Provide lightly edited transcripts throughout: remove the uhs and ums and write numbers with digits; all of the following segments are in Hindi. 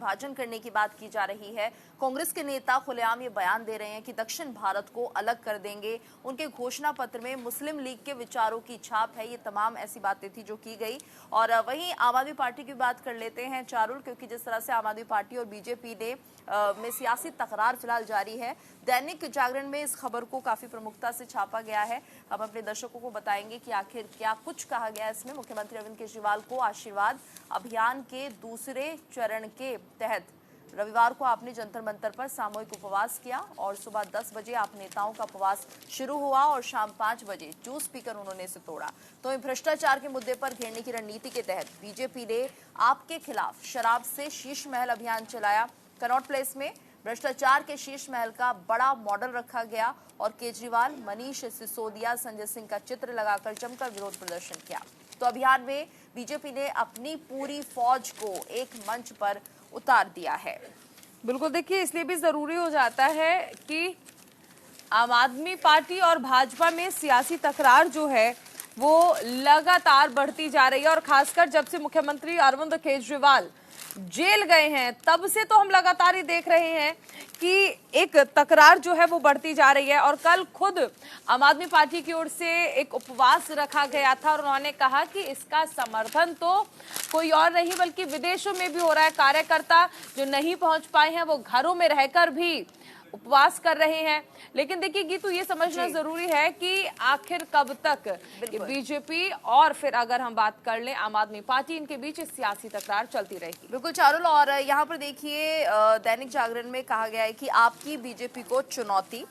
विभाजन करने की बात की जा रही है। कांग्रेस के नेता खुलेआम ये बयान दे रहे हैं कि दक्षिण भारत को अलग कर देंगे। उनके घोषणा पत्र में मुस्लिम लीग के विचारों की छाप है। ये तमाम ऐसी बातें थी जो की गई। और वहीं आम आदमी पार्टी की बात कर लेते हैं चारुल, क्योंकि जिस तरह से आम आदमी पार्टी और बीजेपी में सियासी तकरार फिलहाल जारी है। दैनिक जागरण में इस खबर को काफी प्रमुखता से छापा गया है। हम अपने दर्शकों को बताएंगे कि आखिर क्या कुछ कहा गया इसमें। मुख्यमंत्री अरविंद केजरीवाल को आशीर्वाद अभियान के दूसरे चरण के तहत रविवार को आपने जंतर मंतर पर सामूहिक उपवास किया और सुबह 10 बजे आप नेताओं का उपवास शुरू हुआ और शाम 5 बजे जो स्पीकर उन्होंने इसे तोड़ा। तो भ्रष्टाचार के मुद्दे पर घेरने की रणनीति के तहत बीजेपी ने आपके खिलाफ शराब से शीश महल अभियान चलाया। कनॉट प्लेस में भ्रष्टाचार के शीश महल का बड़ा मॉडल रखा गया और केजरीवाल, मनीष सिसोदिया, संजय सिंह का चित्र लगाकर जमकर विरोध प्रदर्शन किया। तो अभियान में बीजेपी ने अपनी पूरी फौज को एक मंच पर उतार दिया है। बिल्कुल, देखिए इसलिए भी जरूरी हो जाता है कि आम आदमी पार्टी और भाजपा में सियासी तकरार जो है वो लगातार बढ़ती जा रही है और खासकर जब से मुख्यमंत्री अरविंद केजरीवाल जेल गए हैं तब से तो हम लगातार ही देख रहे हैं कि एक तकरार जो है वो बढ़ती जा रही है। और कल खुद आम आदमी पार्टी की ओर से एक उपवास रखा गया था और उन्होंने कहा कि इसका समर्थन तो कोई और नहीं बल्कि विदेशों में भी हो रहा है। कार्यकर्ता जो नहीं पहुंच पाए हैं वो घरों में रहकर भी उपवास कर रहे हैं। लेकिन देखिए गीतू, ये समझना जरूरी है कि आखिर कब तक बीजेपी और फिर अगर हम बात कर लें आम आदमी पार्टी, इनके बीच सियासी तकरार चलती रहेगी। बिल्कुल चारुल, और यहाँ पर देखिए दैनिक जागरण में कहा गया है कि आपकी बीजेपी को चुनौती,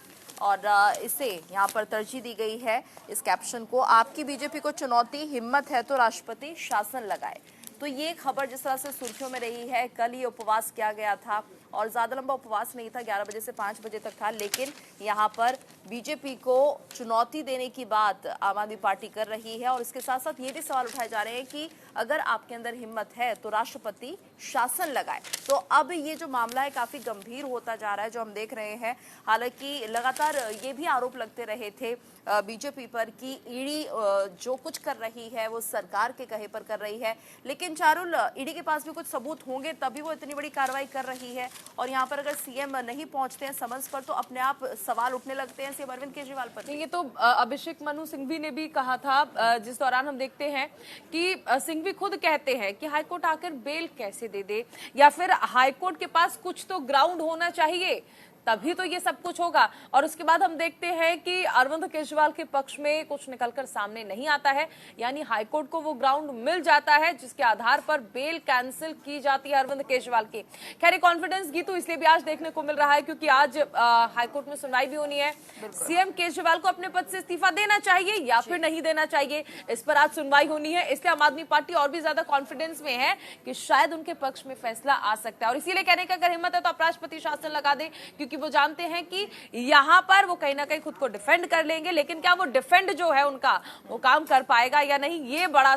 और इसे यहाँ पर तरजीह दी गई है इस कैप्शन को, आपकी बीजेपी को चुनौती, हिम्मत है तो राष्ट्रपति शासन लगाए। तो ये खबर जिस तरह से सुर्खियों में रही है, कल ये उपवास किया गया था और ज्यादा लंबा उपवास नहीं था, 11 बजे से 5 बजे तक था, लेकिन यहाँ पर बीजेपी को चुनौती देने की बात आम आदमी पार्टी कर रही है। और इसके साथ साथ ये भी सवाल उठाए जा रहे हैं कि अगर आपके अंदर हिम्मत है तो राष्ट्रपति शासन लगाए। तो अब ये जो मामला है काफी गंभीर होता जा रहा है जो हम देख रहे हैं। हालांकि लगातार ये भी आरोप लगते रहे थे बीजेपी पर कि ईडी जो कुछ कर रही है वो सरकार के कहे पर कर रही है, लेकिन चारुल ईडी के पास भी कुछ सबूत होंगे तभी वो इतनी बड़ी कार्रवाई कर रही है। और यहाँ पर अगर सीएम नहीं पहुंचते हैं समन्स पर तो अपने आप सवाल उठने लगते हैं सीएम अरविंद केजरीवाल पर। ये तो अभिषेक मनु सिंघवी ने भी कहा था, जिस दौरान हम देखते हैं कि सिंघवी खुद कहते हैं कि हाईकोर्ट आकर बेल कैसे दे दे, या फिर हाईकोर्ट के पास कुछ तो ग्राउंड होना चाहिए तभी तो ये सब कुछ होगा। और उसके बाद हम देखते हैं कि अरविंद केजरीवाल के पक्ष में कुछ निकलकर सामने नहीं आता है, यानी हाईकोर्ट को वो ग्राउंड मिल जाता है जिसके आधार पर बेल कैंसिल की जाती है अरविंद केजरीवाल की। खैर कॉन्फिडेंस गीतू इसलिए भी आज देखने को मिल रहा है क्योंकि आज हाईकोर्ट में सुनवाई भी होनी है। सीएम केजरीवाल को अपने पद से इस्तीफा देना चाहिए या फिर नहीं देना चाहिए, इस पर आज सुनवाई होनी है। इसलिए आम आदमी पार्टी और भी ज्यादा कॉन्फिडेंस में है कि शायद उनके पक्ष में फैसला आ सकता है। और इसीलिए कहने का अगर हिम्मत है तो आप राष्ट्रपति शासन लगा दें, क्योंकि वो जानते हैं कि यहां पर वो कहीं ना कहीं खुद को डिफेंड कर लेंगे। लेकिन क्या वो डिफेंड जो है उनका वो काम कर पाएगा या नहीं, ये बड़ा